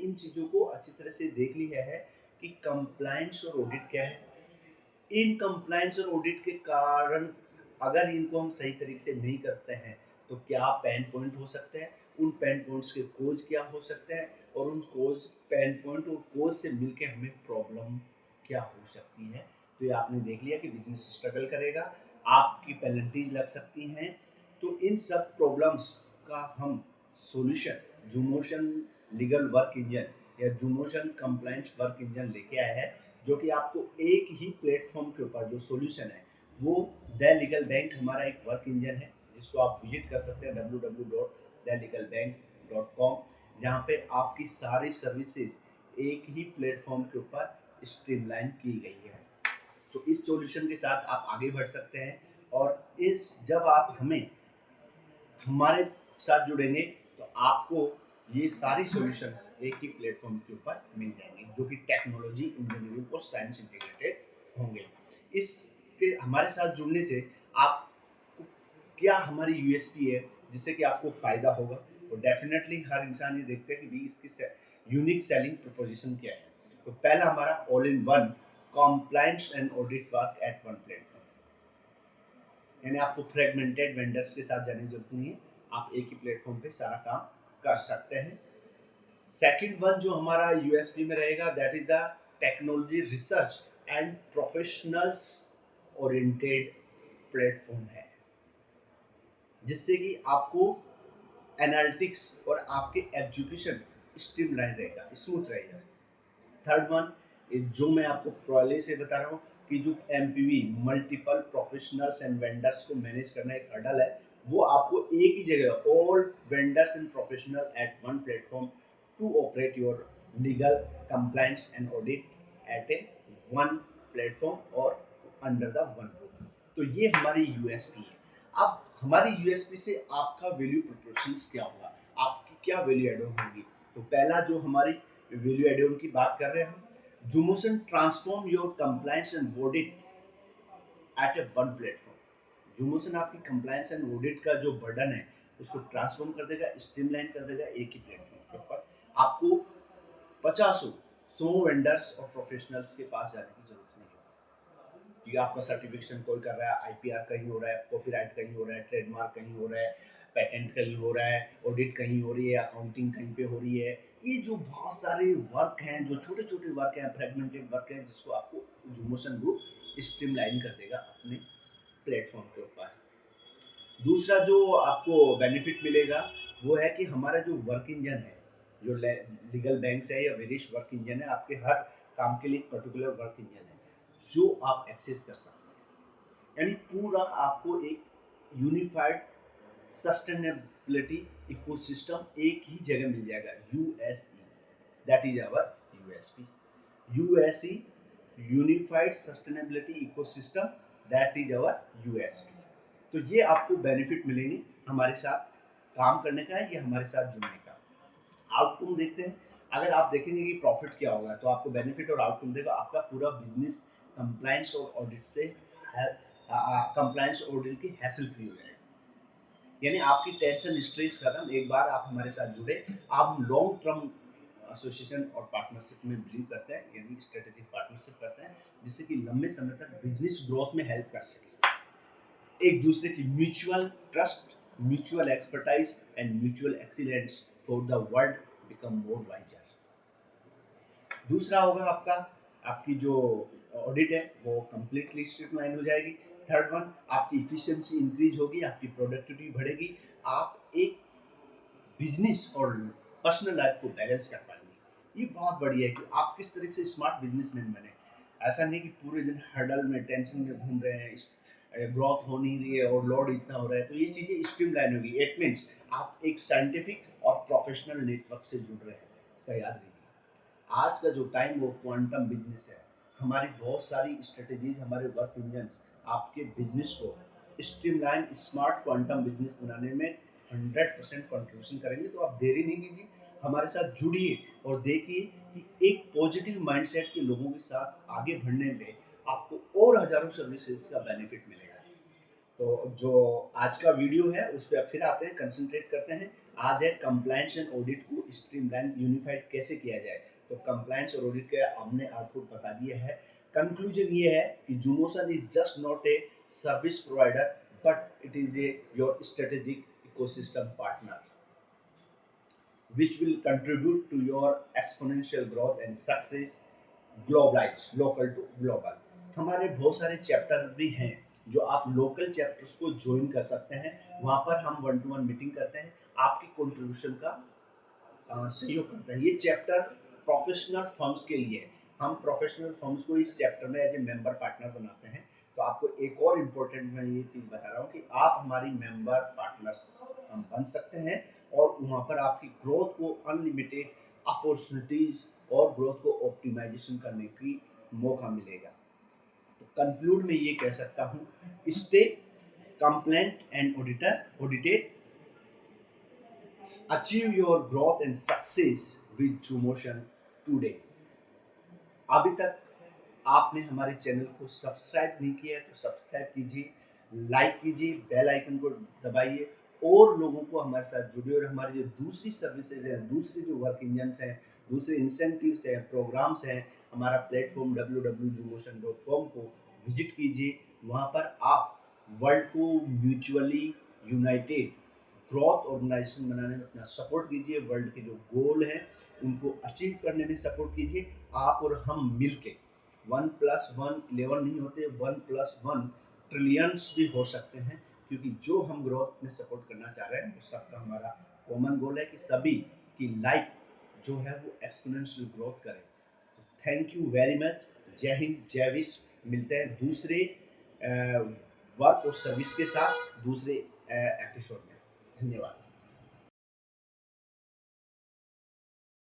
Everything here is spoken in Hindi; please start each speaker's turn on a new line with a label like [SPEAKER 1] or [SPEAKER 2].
[SPEAKER 1] इन चीज़ों को अच्छी तरह से देख लिया है कि कंप्लायंस और ऑडिट क्या है। इन कंप्लायंस और ऑडिट के कारण अगर इनको हम सही तरीके से नहीं करते हैं, तो क्या पेन पॉइंट हो सकते हैं, उन पेन पॉइंट्स के कोज़ क्या हो सकते हैं और उन कोज़ पेन पॉइंट और कोज़ से मिलके हमें प्रॉब्लम क्या हो सकती है। तो ये आपने देख लिया कि बिज़नेस स्ट्रगल करेगा, आपकी पेनल्टीज़ लग सकती हैं। तो इन सब प्रॉब्लम्स का हम सॉल्यूशन ज़ूमोशन लीगल वर्क इंजन या ज़ूमोशन कंप्लायंस वर्क इंजन लेके आया है, जो कि आपको एक ही प्लेटफॉर्म के ऊपर जो सॉल्यूशन है वो द लीगल बैंक हमारा एक वर्क इंजन है, जिसको आप विजिट कर सकते हैं www.thelegalbank.com, जहाँ पे आपकी सारी सर्विसेज एक ही प्लेटफॉर्म के ऊपर स्ट्रीमलाइन की गई है। तो इस सॉल्यूशन के साथ आप आगे बढ़ सकते हैं और इस जब आप हमें हमारे साथ जुड़ेंगे तो आपको ये सारी सॉल्यूशंस एक ही प्लेटफॉर्म के ऊपर मिल जाएंगे, जो कि टेक्नोलॉजी, इंजीनियरिंग और साइंस इंटीग्रेटेड होंगे। इसके हमारे साथ जुड़ने से आप क्या हमारी यूएसपी है जिससे कि आपको फ़ायदा होगा, और डेफिनेटली हर इंसान ये देखते हैं कि भी इसकी यूनिक सेलिंग प्रोपोजिशन क्या है। तो पहला हमारा all in one compliance and audit work at one platform, यानी आपको फ्रेगमेंटेड वेंडर्स के साथ जाने की जरूरत नहीं है, आप एक ही प्लेटफॉर्म पे सारा काम कर सकते हैं। सेकंड वन जो हमारा यूएसपी में रहेगा that is the technology research and professionals oriented platform है, जिससे कि आपको एनालिटिक्स और आपके एजुकेशन स्ट्रीमलाइन रहेगा, स्मूथ रहेगा। थर्ड वन जो मैं आपको पहले से बता रहा हूँ कि जो MPV multiple professionals and vendors को मैनेज करना एक हर्डल है, वो आपको एक ही जगह all vendors and professional at one platform to operate your legal compliance and audit at a one platform और अंडर द वन रूफ। तो ये हमारी यूएसपी है। अब हमारी यूएसपी से आपका वैल्यू प्रोपोर्शंस क्या होगा, आपकी क्या वैल्यू एड ऑन होगी। तो पहला जो हमारी वैल्यू एड ऑन की बात कर रहे हैं हम, Jumotion transform your compliance and audit at a one platform। Jumotion आपकी compliance and audit का जो बर्डन है उसको ट्रांसफॉर्म कर देगा, स्ट्रीमलाइन कर देगा एक ही प्लेटफॉर्म के ऊपर। आपको 50 100 वेंडर्स और प्रोफेशनल्स के पास जाने की जरूरत नहीं है, कि आपका सर्टिफिकेशन कोई कर रहा है, आईपीआर कहीं हो रहा है, कॉपीराइट कहीं हो रहा है, ट्रेडमार्क कहीं हो रहा है, पेटेंट कहीं हो रहा है, ऑडिट कहीं हो रही है, अकाउंटिंग कहीं पे हो रही है। ये जो बहुत सारे वर्क हैं, जो छोटे छोटे वर्क हैं, फ्रेगमेंटेड वर्क हैं, जिसको आपको जूमोशन ग्रुप स्ट्रीमलाइन कर देगा अपने प्लेटफॉर्म के ऊपर। दूसरा जो आपको बेनिफिट मिलेगा वो है कि हमारा जो वर्क इंजन है, जो लीगल बैंक है या वेरियस वर्क इंजन है, आपके हर काम के लिए एक पर्टिकुलर वर्क इंजन है जो आप एक्सेस कर सकते हैं। यानी पूरा आपको एक यूनिफाइड सस्टेनेबिलिटी इकोसिस्टम एक ही जगह मिल जाएगा, USE, that is our USP. USE unified sustainability ecosystem, that is our USP. तो ये आपको बेनिफिट मिलेंगे हमारे साथ काम करने का है या हमारे साथ जुड़ने का। आउटकम देखते हैं। अगर आप देखेंगे कि प्रॉफिट क्या होगा तो आपको बेनिफिट और आउटकम देगा, आपका पूरा बिजनेस कंप्लायंस और ऑडिट से कंप्लायंस ऑडिट की हैसल फ्री हो जाएगा। यानी आपकी टेंशन स्ट्रेस खत्म, एक बार आप हमारे साथ जुड़े। आप लॉन्ग टर्म एसोसिएशन और पार्टनरशिप में बिलीव करते हैं, यानी स्ट्रेटेजिक पार्टनरशिप करते हैं, जिससे कि लंबे समय तक बिजनेस ग्रोथ में हेल्प कर सके। एक दूसरे की mutual trust, mutual expertise and mutual excellence for the world become more wiser. दूसरा होगा आपका, आपकी जो ऑडिट है वो कंप्लीटली स्ट्रीमलाइन हो जाएगी। थर्ड वन, आपकी इफिशिएंसी इंक्रीज होगी, आपकी प्रोडक्टिविटी बढ़ेगी, आप एक बिजनेस और पर्सनल लाइफ को बैलेंस कर पाएंगे। ये बहुत बढ़िया है कि आप किस तरह से स्मार्ट बिजनेसमैन बने। ऐसा नहीं कि पूरे दिन हर्डल में टेंशन में घूम रहे हैं, ग्रोथ हो नहीं रही है और लोड इतना हो रहा है, तो ये चीज़ें स्ट्रीमलाइन होगी। इट मीन्स आप एक साइंटिफिक और प्रोफेशनल नेटवर्क से जुड़ रहे हैं, इसका याद रखिए। आज का जो टाइम वो क्वांटम बिजनेस है। हमारी बहुत सारी स्ट्रेटेजीज, हमारे वर्क इंजन्स आपके बिजनेस को स्ट्रीमलाइन स्मार्ट क्वांटम बिजनेस बनाने में 100% कंट्रीब्यूशन करेंगे। तो आप देरी नहीं कीजिए, हमारे साथ जुड़िए और देखिए कि एक पॉजिटिव माइंडसेट के लोगों के साथ आगे बढ़ने में आपको और हजारों सर्विसेज का बेनिफिट मिलेगा। तो जो आज का वीडियो है उस पर फिर आते हैं, कंसंट्रेट करते हैं आज है कंप्लायंस एंड ऑडिट को स्ट्रीमलाइन यूनिफाइड कैसे किया जाए। तो कंप्लायंस और ऑडिट के हमने आउटपुट बता दिया है। कंक्लूजन ये है कि Zumotion is just not a service provider but it is a your strategic ecosystem partner which will contribute to your exponential growth and success globalized local to global। हमारे बहुत सारे चैप्टर भी हैं जो आप लोकल चैप्टर्स को ज्वाइन कर सकते हैं। वहाँ पर हम 1-to-1 मीटिंग करते हैं, आपकी कंट्रीब्यूशन का सहयोग करते हैं। ये चैप्टर प्रोफेशनल फर्म्स के लिए है। हम प्रोफेशनल फर्म्स को इस चैप्टर में एज ए मेंबर पार्टनर बनाते हैं। तो आपको एक और इम्पोर्टेंट मैं ये चीज़ बता रहा हूँ कि आप हमारी मेंबर पार्टनर्स हम बन सकते हैं और वहाँ पर आपकी ग्रोथ को अनलिमिटेड अपॉर्चुनिटीज और ग्रोथ को ऑप्टिमाइजेशन करने की मौका मिलेगा। तो कंक्लूड में ये कह सकता हूँ, stay compliant and audited, achieve your growth and success with Zumotion today. अभी तक आपने हमारे चैनल को सब्सक्राइब नहीं किया है तो सब्सक्राइब कीजिए, लाइक कीजिए, बेल आइकन को दबाइए और लोगों को हमारे साथ जुड़िए। और हमारी जो दूसरी सर्विसेज हैं, दूसरी जो वर्क इंजन्स हैं, दूसरे इंसेंटिव्स हैं, प्रोग्राम्स हैं, हमारा प्लेटफॉर्म www.jumotion.com को विजिट कीजिए। वहाँ पर आप वर्ल्ड को म्यूचुअली यूनाइटेड ग्रोथ ऑर्गेनाइजेशन बनाने में अपना सपोर्ट कीजिए। वर्ल्ड के जो गोल हैं उनको अचीव करने में सपोर्ट कीजिए। आप और हम मिलके 1+1 11 नहीं होते, 1+1 ट्रिलियंस भी हो सकते हैं, क्योंकि जो हम ग्रोथ में सपोर्ट करना चाह रहे हैं वो सबका हमारा कॉमन गोल है कि सभी की लाइफ जो है वो एक्सपोनेंशियल ग्रोथ करे। तो थैंक यू वेरी मच। जय हिंद, जय विश्व। मिलते हैं दूसरे वर्क और सर्विस के साथ दूसरे एपिसोड में। धन्यवाद।